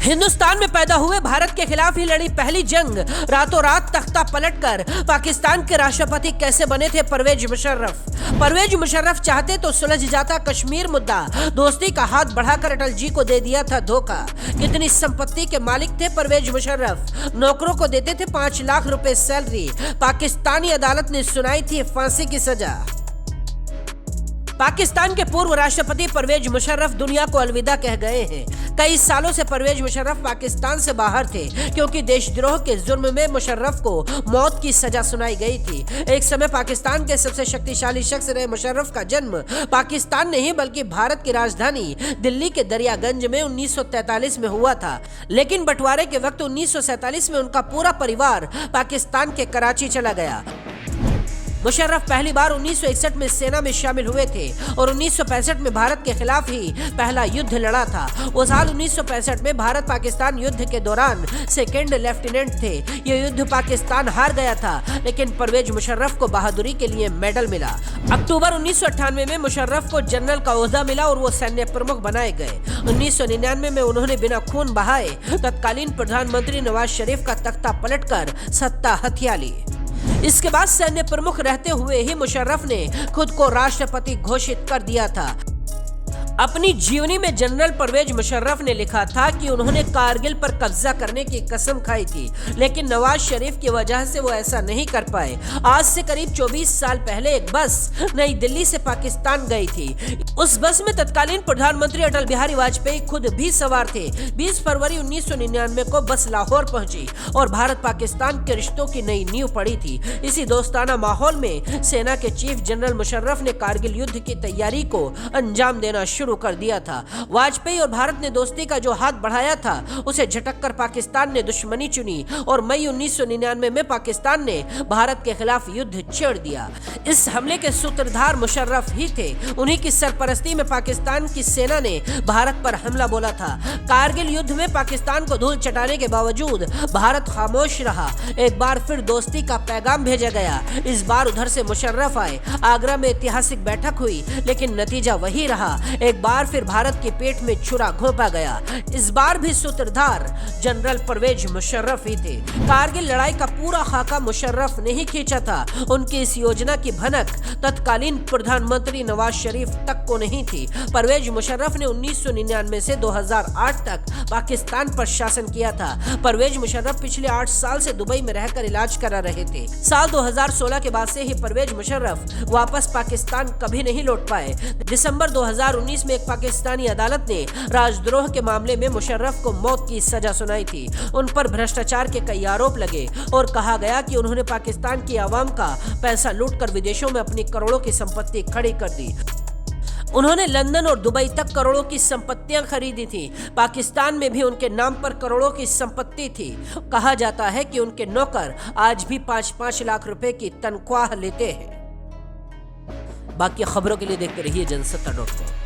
हिंदुस्तान में पैदा हुए भारत के खिलाफ ही लड़ी पहली जंग रातों रात तख्ता पलटकर पाकिस्तान के राष्ट्रपति कैसे बने थे परवेज मुशर्रफ। परवेज मुशर्रफ चाहते तो सुलझ जाता कश्मीर मुद्दा, दोस्ती का हाथ बढ़ाकर अटल जी को दे दिया था धोखा। कितनी संपत्ति के मालिक थे परवेज मुशर्रफ, नौकरों को देते थे 5 लाख रुपए सैलरी। पाकिस्तानी अदालत ने सुनाई थी फांसी की सजा। पाकिस्तान के पूर्व राष्ट्रपति परवेज मुशर्रफ दुनिया को अलविदा कह गए हैं। कई सालों से परवेज मुशर्रफ पाकिस्तान से बाहर थे क्योंकि देशद्रोह के जुर्म में मुशर्रफ को मौत की सजा सुनाई गई थी। एक समय पाकिस्तान के सबसे शक्तिशाली शख्स रहे मुशर्रफ का जन्म पाकिस्तान नहीं बल्कि भारत की राजधानी दिल्ली के दरियागंज में 1943 में हुआ था। लेकिन बंटवारे के वक्त 1947 में उनका पूरा परिवार पाकिस्तान के कराची चला गया। मुशर्रफ पहली बार 1961 में सेना में शामिल हुए थे और 1965 में भारत के खिलाफ ही पहला युद्ध लड़ा था। वो साल 1965 में भारत पाकिस्तान युद्ध के दौरान सेकंड लेफ्टिनेंट थे। ये युद्ध पाकिस्तान हार गया था लेकिन परवेज मुशर्रफ को बहादुरी के लिए मेडल मिला। अक्टूबर 1998 में मुशर्रफ को जनरल का ओहदा मिला और वो सैन्य प्रमुख बनाए गए। 1999 में उन्होंने बिना खून बहाए तत्कालीन प्रधानमंत्री नवाज शरीफ का तख्ता पलटकर सत्ता हथिया ली। इसके बाद सैन्य प्रमुख रहते हुए ही मुशर्रफ ने खुद को राष्ट्रपति घोषित कर दिया था। अपनी जीवनी में जनरल परवेज मुशर्रफ ने लिखा था कि उन्होंने कारगिल पर कब्जा करने की कसम खाई थी लेकिन नवाज शरीफ की वजह से वो ऐसा नहीं कर पाए। आज से करीब 24 साल पहले एक बस नई दिल्ली से पाकिस्तान गई थी। उस बस में तत्कालीन प्रधानमंत्री अटल बिहारी वाजपेयी खुद भी सवार थे। 20 फरवरी 1999 को बस लाहौर पहुंची और भारत पाकिस्तान के रिश्तों की नई नींव पड़ी थी। इसी दोस्ताना माहौल में सेना के चीफ जनरल मुशर्रफ ने कारगिल युद्ध की तैयारी को अंजाम देना शुरू कर दिया था। वाजपेयी और भारत ने दोस्ती का जो हाथ बढ़ाया था उसे झटककर पाकिस्तान ने दुश्मनी चुनी और मई 1999 में पाकिस्तान ने भारत के खिलाफ युद्ध छेड़ दिया। इस हमले के सूत्रधार मुशर्रफ ही थे। उन्हीं की सरपरस्ती में पाकिस्तान की सेना ने भारत पर हमला बोला था। कारगिल युद्ध में पाकिस्तान को धूल चटाने के बावजूद भारत खामोश रहा। एक बार फिर दोस्ती का पैगाम भेजा गया। इस बार उधर से मुशर्रफ आए। आगरा में ऐतिहासिक बैठक हुई लेकिन नतीजा वही रहा। एक बार फिर भारत के पेट में छुरा घोंपा गया। इस बार भी सूत्रधार जनरल परवेज मुशर्रफ ही थे। कारगिल लड़ाई का पूरा खाका मुशर्रफ ने ही खींचा था। उनकी इस योजना की भनक तत्कालीन प्रधानमंत्री नवाज शरीफ तक को नहीं थी। परवेज मुशर्रफ ने 1999 से 2008 तक पाकिस्तान पर शासन किया था। परवेज मुशर्रफ पिछले 8 साल से दुबई में रहकर इलाज करा रहे थे। साल 2016 के बाद से ही परवेज मुशर्रफ वापस पाकिस्तान कभी नहीं लौट पाए। दिसंबर 2019 में एक पाकिस्तानी अदालत ने राजद्रोह के मामले में मुशर्रफ को मौत की सजा सुनाई थी। उन पर भ्रष्टाचार के कई आरोप लगे और कहा गया कि उन्होंने पाकिस्तान की आवाम का पैसा लूटकर विदेशों में अपनी करोड़ों की संपत्ति खड़ी कर दी। उन्होंने लंदन और दुबई तक करोड़ों की संपत्तियां खरीदी थी। पाकिस्तान में भी उनके नाम पर करोड़ों की संपत्ति थी। कहा जाता है कि उनके नौकर आज भी 5-5 लाख रुपए की तनख्वाह लेते हैं। बाकी खबरों के लिए देखते रहिए जनसत्ता.com।